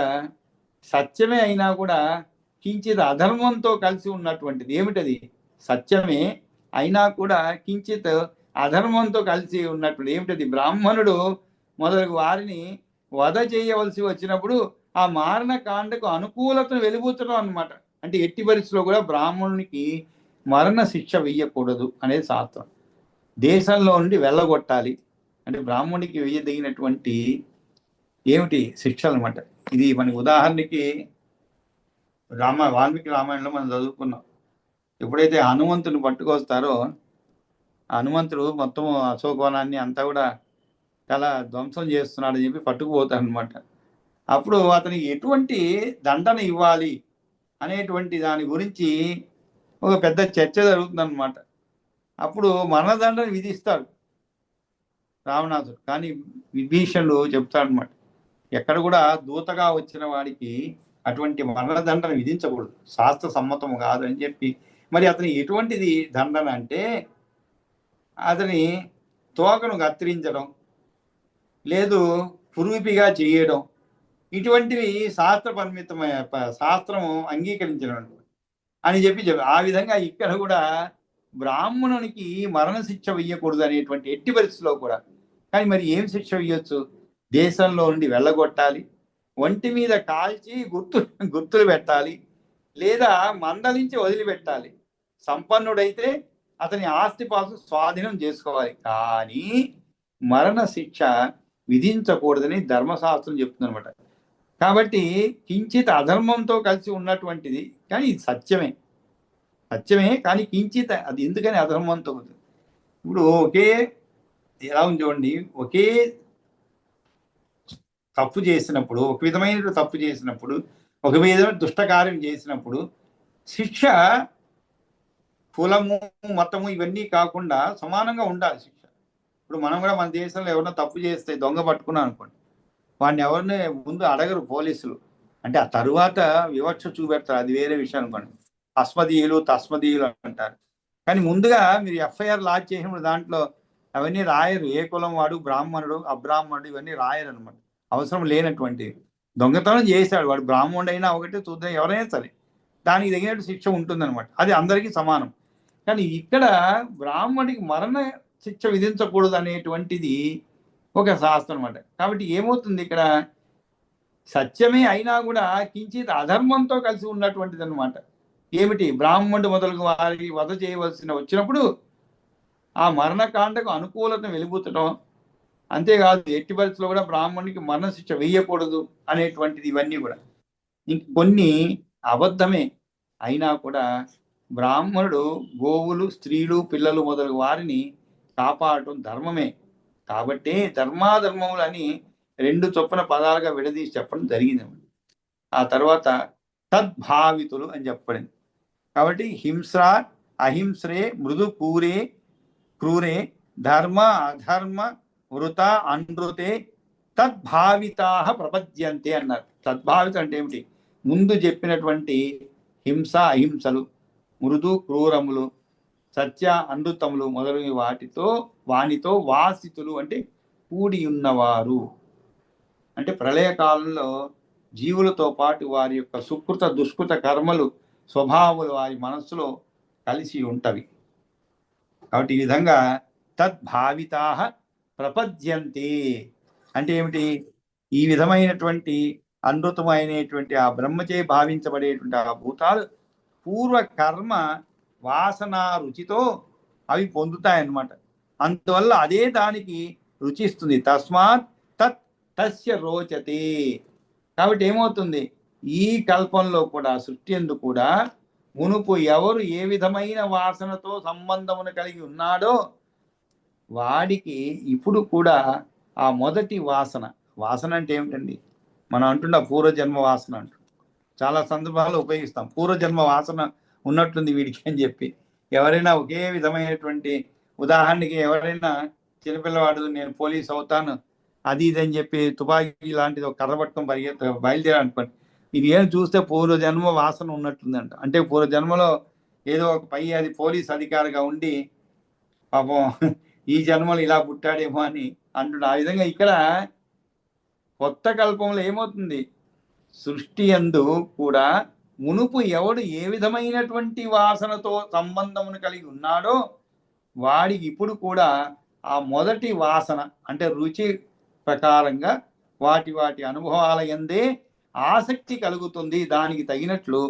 సత్యమే అయినా కూడా కించిత్ అధర్మంతో కలిసి ఉన్నటువంటిది. ఏమిటది, సత్యమే అయినా కూడా కించిత్ అధర్మంతో కలిసి ఉన్నటువంటి ఏమిటది, బ్రాహ్మణుడు మొదలగు వారిని వధ చేయవలసి వచ్చినప్పుడు ఆ మారణ కాండకు అనుకూలతను వెలిబుచ్చడం అనమాట. అంటే ఎట్టి పరిస్థితిలో కూడా బ్రాహ్మణునికి మరణ శిక్ష వెయ్యకూడదు అనేది శాస్త్రం. దేశంలో నుండి వెళ్ళగొట్టాలి అంటే బ్రాహ్మణుడికి వెయ్యదగినటువంటి ఏమిటి శిక్షలు అనమాట. ఇది మనకి ఉదాహరణకి వాల్మీకి రామాయణంలో మనం చదువుకున్నాం. ఎప్పుడైతే హనుమంతుని పట్టుకొస్తారో, హనుమంతుడు మొత్తం అశోకవనాన్ని అంతా కూడా చాలా ధ్వంసం చేస్తున్నాడని చెప్పి పట్టుకుపోతాడు అనమాట. అప్పుడు అతనికి ఎటువంటి దండన ఇవ్వాలి అనేటువంటి దాని గురించి ఒక పెద్ద చర్చ జరుగుతుందన్నమాట. అప్పుడు మరణదండన విధిస్తాడు రావణాసుడు. కానీ విభీషణుడు చెప్తాడనమాట, ఎక్కడ కూడా దూతగా వచ్చిన వాడికి అటువంటి మరణదండన విధించకూడదు, శాస్త్ర సమ్మతము కాదు అని చెప్పి. మరి అతని ఎటువంటిది దండన అంటే, అతని తోకను కత్తిరించడం, లేదు పురువిపిగా చేయడం, ఇటువంటివి శాస్త్ర పరిమితమైన శాస్త్రం అంగీకరించడం అని చెప్పి ఆ విధంగా ఇక్కడ కూడా బ్రాహ్మణునికి మరణశిక్ష వెయ్యకూడదు అనేటువంటి ఎట్టి పరిస్థితిలో కూడా. కానీ మరి ఏం శిక్ష వెయ్యొచ్చు, దేశంలో నుండి వెళ్ళగొట్టాలి, ఒంటి మీద కాల్చి గుర్తులు పెట్టాలి, లేదా మందలించి వదిలిపెట్టాలి. సంపన్నుడైతే అతని ఆస్తిపాసు స్వాధీనం చేసుకోవాలి, కానీ మరణ శిక్ష విధించకూడదని ధర్మశాస్త్రం చెప్తుంది అనమాట. కాబట్టి కించిత్ అధర్మంతో కలిసి ఉన్నటువంటిది, కానీ ఇది సత్యమే, సత్యమే కానీ కించిత్, అది ఎందుకని అధర్మంతో. ఇప్పుడు ఒకే ఎలా ఉంది చూడండి, ఒకే తప్పు చేసినప్పుడు, ఒక విధమైన తప్పు చేసినప్పుడు, ఒక విధమైన దుష్టకార్యం చేసినప్పుడు శిక్ష కులము మతము ఇవన్నీ కాకుండా సమానంగా ఉండాలి శిక్ష. ఇప్పుడు మనం కూడా మన దేశంలో ఎవరైనా తప్పు చేస్తే, దొంగ పట్టుకున్నాం అనుకోండి, వాడిని ఎవరిని ముందు అడగరు పోలీసులు, అంటే ఆ తరువాత వివక్ష చూపెడతారు, అది వేరే విషయం అనుకోండి. అస్మదీయులు తస్మదీయులు అంటారు. కానీ ముందుగా మీరు ఎఫ్ఐఆర్ లాంచ్ చేసినప్పుడు దాంట్లో అవన్నీ రాయరు, ఏ కులం వాడు, బ్రాహ్మణుడు అబ్రాహ్మణుడు ఇవన్నీ రాయరు అనమాట. అవసరం లేనటువంటి దొంగతనం చేశాడు వాడు, బ్రాహ్మణుడు అయినా ఒకటే, చూద్దాం ఎవరైనా సరే దానికి తగినట్టు శిక్ష ఉంటుందన్నమాట. అది అందరికీ సమానం. కానీ ఇక్కడ బ్రాహ్మణుడికి మరణ శిక్ష విధించకూడదు అనేటువంటిది ఒక శాస్త్రం అనమాట. కాబట్టి ఏమవుతుంది ఇక్కడ, సత్యమే అయినా కూడా కించిత్ అధర్మంతో కలిసి ఉన్నటువంటిది అనమాట. ఏమిటి, బ్రాహ్మణుడు మొదలగు వారికి వధ చేయవలసిన వచ్చినప్పుడు ఆ మరణకాండకు అనుకూలతను వెలిబుచ్చడం, అంతేకాదు ఎట్టి పరిస్థితుల్లో కూడా బ్రాహ్మణునికి మరణశిక్ష వేయకూడదు అనేటువంటిది. ఇవన్నీ కూడా ఇంకొన్ని అబద్ధమే అయినా కూడా బ్రాహ్మణుడు గోవులు, స్త్రీలు, పిల్లలు మొదలగు వారిని కాపాడటం ధర్మమే. కాబట్టి ధర్మాధర్మములని 2 చొప్పున పదాలుగా విడదీసి చెప్పడం జరిగింది. ఆ తర్వాత తద్భావితులు అని చెప్పబడింది. కాబట్టి హింస అహింస్రే మృదు క్రూరే ధర్మ అధర్మ వృత అనృతే తద్భావితా ప్రపద్యంతే అన్నారు. తద్భావిత అంటే ఏమిటి, ముందు చెప్పినటువంటి హింస అహింసలు, మృదు క్రూరములు, సత్య అనృతములు మొదలైన వానితో వాసితులు అంటే కూడి ఉన్నవారు. అంటే ప్రళయకాలంలో జీవులతో పాటు వారి యొక్క సుకృత దుష్కృత కర్మలు స్వభావాలు వారి మనస్సులో కలిసి ఉంటవి. కాబట్టి ఈ విధంగా తద్భావితా ప్రపద్యంతే అంటే ఏమిటి? ఈ విధమైనటువంటి అనృతమైనటువంటి ఆ బ్రహ్మచే భావించబడేటువంటి ఆ భూతాలు పూర్వ కర్మ వాసన రుచితో అవి పొందుతాయన్నమాట. అందువల్ల అదే దానికి రుచిస్తుంది. తస్మాత్ తత్ తస్య రోచతే. కాబట్టి ఏమవుతుంది? ఈ కల్పంలో కూడా సృష్టి ఎందు కూడా మునుపు ఎవరు ఏ విధమైన వాసనతో సంబంధమును కలిగి ఉన్నాడో వాడికి ఇప్పుడు కూడా ఆ మొదటి వాసన అంటే ఏమిటండి? మనం అంటున్న పూర్వజన్మ వాసన అంటు చాలా సందర్భాల్లో ఉపయోగిస్తాం. పూర్వజన్మ వాసన ఉన్నట్లుంది వీడికి అని చెప్పి. ఎవరైనా ఒకే విధమైనటువంటి ఉదాహరణకి ఎవరైనా చిన్నపిల్లవాడు నేను పోలీస్ అవుతాను అది ఇది అని చెప్పి తుపాకీ లాంటిది ఒక కర్ర పట్టుకొని బయలుదేరాలనుకోండి, ఇది ఏం చూస్తే పూర్వజన్మ వాసన ఉన్నట్లుందంట. అంటే పూర్వజన్మలో ఏదో ఒక పై అది పోలీస్ అధికారిగా ఉండి పాపం ఈ జన్మలు ఇలా పుట్టాడేమో అని అంటున్నాడు. ఆ విధంగా ఇక్కడ కొత్త కల్పంలో ఏమవుతుంది? సృష్టి యందు కూడా మునుపు ఎవడు ఏ విధమైనటువంటి వాసనతో సంబంధమును కలిగి ఉన్నాడో వాడికి ఇప్పుడు కూడా ఆ మొదటి వాసన అంటే రుచి ప్రకారంగా వాటి అనుభవాల యందే ఆసక్తి కలుగుతుంది. దానికి తగినట్లు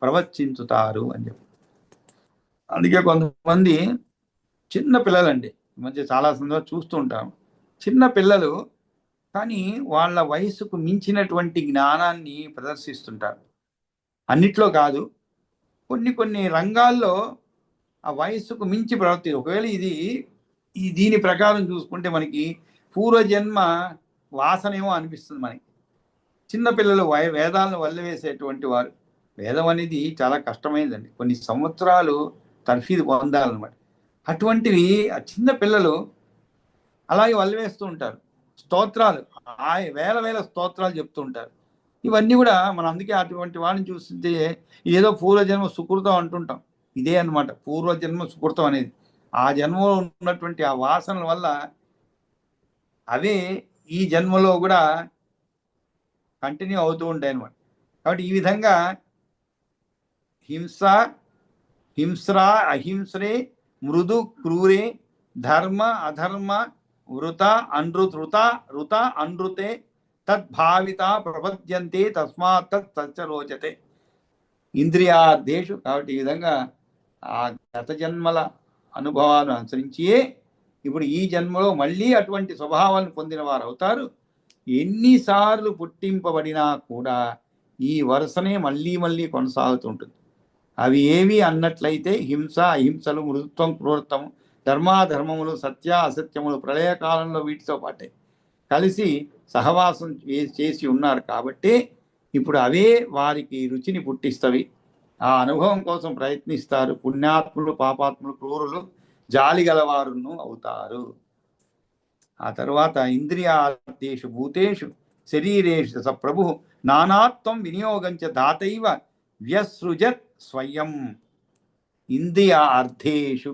ప్రవర్తించుతారు అని చెప్పి. అందుకే కొంతమంది చిన్న పిల్లలండి, ఈ మధ్య చాలా సందర్భాలు చూస్తూ ఉంటాం, చిన్న పిల్లలు కానీ వాళ్ళ వయసుకు మించినటువంటి జ్ఞానాన్ని ప్రదర్శిస్తుంటారు. అన్నిట్లో కాదు, కొన్ని రంగాల్లో ఆ వయస్సుకు మించి ప్రవర్తి. ఒకవేళ దీని ప్రకారం చూసుకుంటే మనకి పూర్వజన్మ వాసనేమో అనిపిస్తుంది మనకి. చిన్నపిల్లలు వేదాలను వల్లవేసేటువంటి వారు. వేదం అనేది చాలా కష్టమైనదండి, కొన్ని సంవత్సరాలు తర్ఫీదు పొందాలన్నమాట. అటువంటివి ఆ చిన్న పిల్లలు అలాగే వల్లవేస్తూ ఉంటారు. స్తోత్రాలు వేల స్తోత్రాలు చెప్తూ ఉంటారు. ఇవన్నీ కూడా మనం అందుకే అటువంటి వాడిని చూస్తుంటే ఏదో పూర్వజన్మ సుకృతం అంటుంటాం. ఇదే అన్నమాట పూర్వజన్మ సుకృతం అనేది. ఆ జన్మలో ఉన్నటువంటి ఆ వాసనల వల్ల అవే ఈ జన్మలో కూడా కంటిన్యూ అవుతూ ఉంటాయి అన్నమాట. కాబట్టి ఈ విధంగా హింస్రా అహింస్రే మృదు క్రూరే ధర్మ అధర్మ వృత రుత అనృతే తద్భావిత ప్రపద్యంతే తస్మాత్ తచ్చ రోచతే ఇంద్రియార్థేషు. కాబట్టి ఈ విధంగా ఆ గత జన్మల అనుభవాలను అనుసరించియే ఇప్పుడు ఈ జన్మలో మళ్ళీ అటువంటి స్వభావాలను పొందిన వారు అవుతారు. ఎన్నిసార్లు పుట్టింపబడినా కూడా ఈ వరుసనే మళ్ళీ కొనసాగుతుంటుంది. అవి ఏవి అన్నట్లయితే హింస అహింసలు, మృదుత్వం క్రూరత్వం, ధర్మాధర్మములు, సత్య అసత్యములు ప్రళయకాలంలో వీటితో పాటే కలిసి సహవాసం చేసి ఉన్నారు. కాబట్టి ఇప్పుడు అవే వారికి రుచిని పుట్టిస్తవి. ఆ అనుభవం కోసం ప్రయత్నిస్తారు. పుణ్యాత్ములు, పాపాత్ములు, క్రూరులు, జాలి గలవారును అవుతారు. ఆ తర్వాత ఇంద్రియార్థేషు భూతేషు శరీరేషు స ప్రభు నానాత్వం వినియోగంచ దాతైవ వ్యసృజత్ స్వయం. ఇంద్రియ అర్థేషు,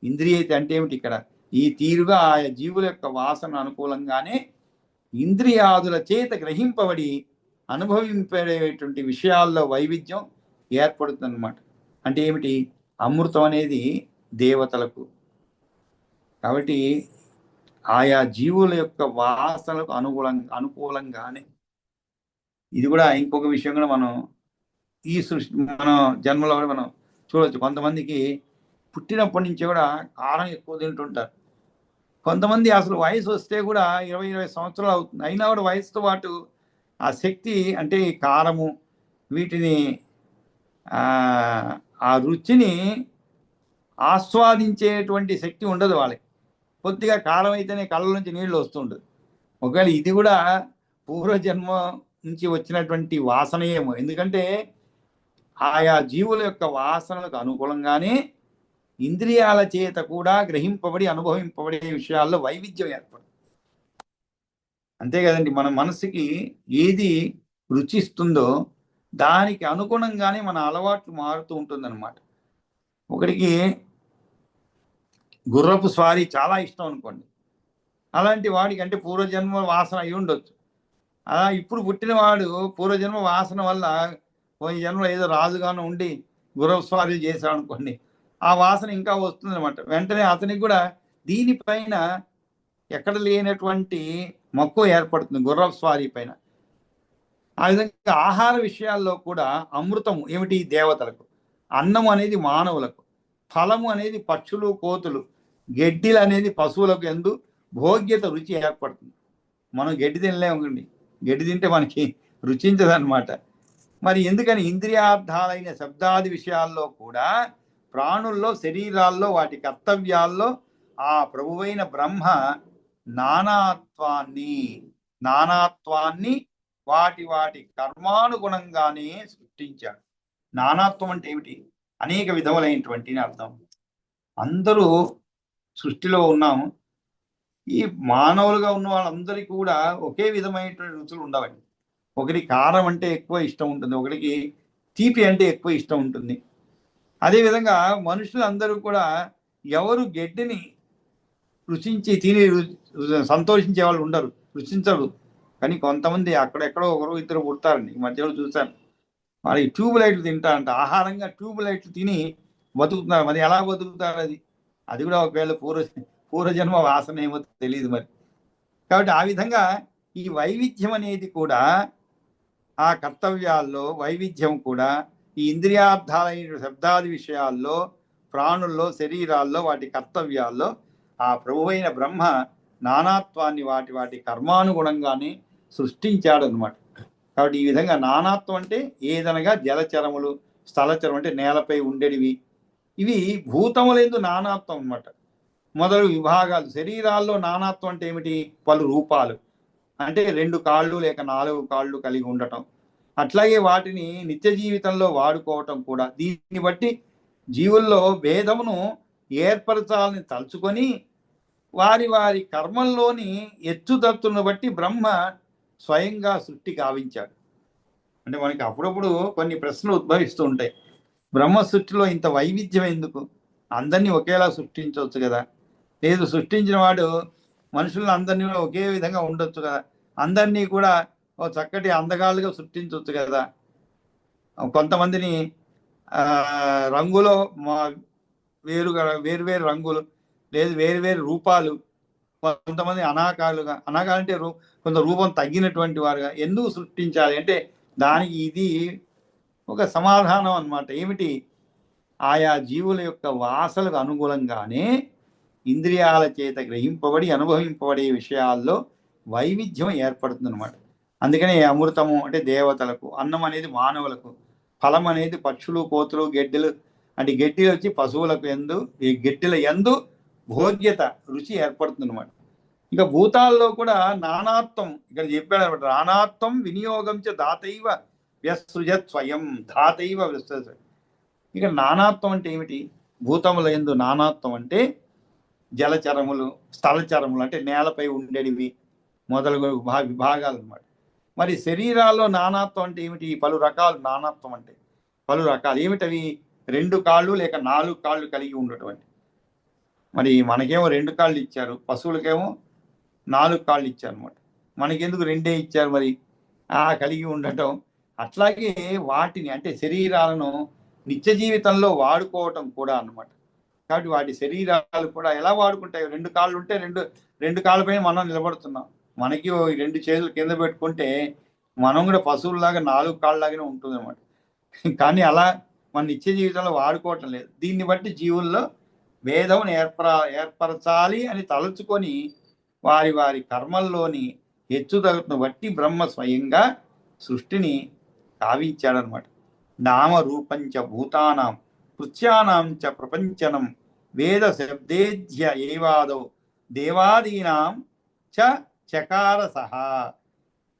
ఇంద్రియ అంటే ఏమిటి? ఇక్కడ ఈ తీరుగా ఆయా జీవుల యొక్క వాసన అనుకూలంగానే ఇంద్రియాదుల చేత గ్రహింపబడి అనుభవింపేటువంటి విషయాల్లో వైవిధ్యం ఏర్పడుతుంది అన్నమాట. అంటే ఏమిటి? అమృతం అనేది దేవతలకు, కాబట్టి ఆయా జీవుల యొక్క వాసనలకు అనుకూలంగానే. ఇది కూడా ఇంకొక విషయం కూడా మనం ఈ సృష్టి మన జన్మలో కూడా మనం చూడవచ్చు. కొంతమందికి పుట్టినప్పటి నుంచి కూడా కారం ఎక్కువ తింటుంటారు. కొంతమంది అసలు వయసు వస్తే కూడా 20 సంవత్సరాలు అవుతుంది, అయినా కూడా వయసుతో పాటు ఆ శక్తి అంటే కారము వీటిని ఆ రుచిని ఆస్వాదించేటువంటి శక్తి ఉండదు వాళ్ళకి. కొద్దిగా కారం అయితేనే కళ్ళ నుంచి నీళ్లు వస్తుంటుంది. ఒకవేళ ఇది కూడా పూర్వజన్మ నుంచి వచ్చినటువంటి వాసనయేమో. ఎందుకంటే ఆయా జీవుల యొక్క వాసనలకు అనుకూలంగానే ఇంద్రియాల చేత కూడా గ్రహింపబడి అనుభవింపబడే విషయాల్లో వైవిధ్యం ఏర్పడుతుంది. అంతే కదండి, మన మనసుకి ఏది రుచిస్తుందో దానికి అనుగుణంగానే మన అలవాట్లు మారుతూ ఉంటుందన్నమాట. ఒకరికి గుర్రపు స్వారీ చాలా ఇష్టం అనుకోండి, అలాంటి వాడికి అంటే పూర్వజన్మ వాసన అయి ఉండొచ్చు. అలా ఇప్పుడు పుట్టినవాడు పూర్వజన్మ వాసన వల్ల పోయిన జన్మలో ఏదో రాజుగాను ఉండి గుర్రపు స్వారీలు చేశాడు అనుకోండి, ఆ వాసన ఇంకా వస్తుంది అనమాట. వెంటనే అతనికి కూడా దీనిపైన ఎక్కడ లేనటువంటి మక్కువ ఏర్పడుతుంది, గుర్రపు స్వారీ పైన. ఆ విధంగా ఆహార విషయాల్లో కూడా అమృతము ఏమిటి దేవతలకు, అన్నం అనేది మానవులకు, ఫలము అనేది పక్షులు కోతులు, గడ్డిలు అనేది పశువులకు ఎందు భోగ్యత రుచి ఏర్పడుతుంది. మనం గడ్డి తినలేమండి, గడ్డి తింటే మనకి రుచించదన్నమాట. మరి ఎందుకని ఇంద్రియార్థాలైన శబ్దాది విషయాల్లో కూడా ప్రాణుల్లో శరీరాల్లో వాటి కర్తవ్యాల్లో ఆ ప్రభువైన బ్రహ్మ నానాత్వాన్ని వాటి వాటి కర్మానుగుణంగానే సృష్టించాడు. నానాత్వం అంటే ఏమిటి? అనేక విధములైనటువంటి అర్థం. అందరూ సృష్టిలో ఉన్నాము. ఈ మానవులుగా ఉన్న వాళ్ళందరికీ కూడా ఒకే విధమైనటువంటి రుచులు ఉండవండి. ఒకటి కారం అంటే ఎక్కువ ఇష్టం ఉంటుంది, ఒకటికి తీపి అంటే ఎక్కువ ఇష్టం ఉంటుంది. అదేవిధంగా మనుషులందరూ కూడా ఎవరు గడ్డిని రుచించి తిని సంతోషించే వాళ్ళు ఉండరు, రుచించరు. కానీ కొంతమంది అక్కడెక్కడో ఒకరు ఇద్దరు పుడతారండి. ఈ మధ్యలో చూశాను, వాళ్ళకి ట్యూబ్ లైట్లు తింటారంట, ఆహారంగా ట్యూబ్ లైట్లు తిని బతుకుతున్నారు. మరి ఎలా బతుకుతారు? అది కూడా ఒకవేళ పూర్వజన్మ వాసన ఏమో తెలియదు మరి. కాబట్టి ఆ విధంగా ఈ వైవిధ్యం అనేది కూడా ఆ కర్తవ్యాల్లో వైవిధ్యం కూడా ఈ ఇంద్రియార్థాలైన శబ్దాది విషయాల్లో ప్రాణుల్లో శరీరాల్లో వాటి కర్తవ్యాల్లో ఆ ప్రభువైన బ్రహ్మ నానాత్వాన్ని వాటి వాటి కర్మానుగుణంగానే సృష్టించాడు అనమాట. కాబట్టి ఈ విధంగా నానాత్వం అంటే ఏదనగా జలచరములు, స్థలచరం అంటే నేలపై ఉండేటివి, ఇవి భూతములందు నానాత్వం అనమాట. మొదలు విభాగాలు. శరీరాల్లో నానాత్వం అంటే ఏమిటి? పలు రూపాలు, అంటే 2 కాళ్ళు లేక 4 కాళ్ళు కలిగి ఉండటం. అట్లాగే వాటిని నిత్య జీవితంలో వాడుకోవటం కూడా. దీన్ని బట్టి జీవుల్లో భేదమును ఏర్పరచాలని తలుచుకొని వారి వారి కర్మల్లోని ఎత్తుదత్తును బట్టి బ్రహ్మ స్వయంగా సృష్టి గావించాడు. అంటే మనకి అప్పుడప్పుడు కొన్ని ప్రశ్నలు ఉద్భవిస్తూ ఉంటాయి. బ్రహ్మ సృష్టిలో ఇంత వైవిధ్యం ఎందుకు? అందరినీ ఒకేలా సృష్టించవచ్చు కదా. లేదు, సృష్టించిన వాడు మనుషులను అందరినీ ఒకే విధంగా ఉండొచ్చు కదా. అందరినీ కూడా ఓ చక్కటి అందగాళ్ళుగా సృష్టించవచ్చు కదా. కొంతమందిని రంగులో వేరు వేరు రంగులు, లేదు వేరు వేరు రూపాలు, కొంతమంది అనాకాలుగా, అనాకాలంటే కొంత రూపం తగ్గినటువంటి వారుగా ఎందుకు సృష్టించాలి అంటే దానికి ఇది ఒక సమాధానం అన్నమాట. ఏమిటి? ఆయా జీవుల యొక్క వాసనలకు అనుగుణంగానే ఇంద్రియాల చేత గ్రహింపబడి అనుభవింపబడే విషయాల్లో వైవిధ్యం ఏర్పడుతుంది అనమాట. అందుకనే అమృతము అంటే దేవతలకు, అన్నం అనేది మానవులకు, ఫలం అనేది పక్షులు కోతులు గడ్డిలు, అంటే గడ్డిలు వచ్చి పశువులకు ఎందు, ఈ గడ్డిల ఎందు భోగ్యత రుచి ఏర్పడుతుంది అనమాట. ఇక భూతాల్లో కూడా నానాత్వం ఇక్కడ చెప్పాడు అనమాట. నానాత్వం వినియోగం చ దాతైవ వ్యసృజత్ స్వయం, ధాతైవ వ్యసృజ. ఇక నానాత్వం అంటే ఏమిటి? భూతముల ఎందు నానాత్వం అంటే జలచరములు, స్థలచరములు అంటే నేలపై ఉండేవి మొదలగు విభాగాలు అనమాట. మరి శరీరాల్లో నానాత్వం అంటే ఏమిటి? పలు రకాలు. నానాత్వం అంటే పలు రకాలు. ఏమిటవి? 2 కాళ్ళు లేక 4 కాళ్ళు కలిగి ఉండేటువంటి. మరి మనకేమో 2 కాళ్ళు ఇచ్చారు, పశువులకేమో 4 కాళ్ళు ఇచ్చారు అనమాట. మనకెందుకు 2 ఇచ్చారు మరి? కలిగి ఉండటం. అట్లాగే వాటిని అంటే శరీరాలను నిత్య జీవితంలో వాడుకోవటం కూడా అన్నమాట. కాబట్టి వాటి శరీరాలు కూడా ఎలా వాడుకుంటాయి? 2 కాళ్ళు ఉంటే రెండు కాళ్ళపైన మనం నిలబడుతున్నాం. మనకి 2 చేతులు కింద పెట్టుకుంటే మనం కూడా పశువుల్లాగా 4 కాళ్ళలాగానే ఉంటుంది అనమాట. కానీ అలా మన నిత్య జీవితంలో వాడుకోవటం లేదు. దీన్ని బట్టి జీవుల్లో భేదం ఏర్పరచాలి అని తలుచుకొని వారి వారి కర్మల్లోని హెచ్చుతగ్గును బట్టి బ్రహ్మ స్వయంగా సృష్టిని కావించాడనమాట. నామరూపంచ భూతానాం కృత్యానాం చ ప్రపంచనం వేద శబ్దేధ్య ఏవాదో దేవాదీనాం చ చకార సహా.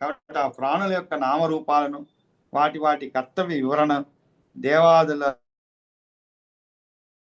కాబట్టి ఆ ప్రాణుల యొక్క నామరూపాలను వాటి వాటి కర్తవ్య వివరణ, దేవాదుల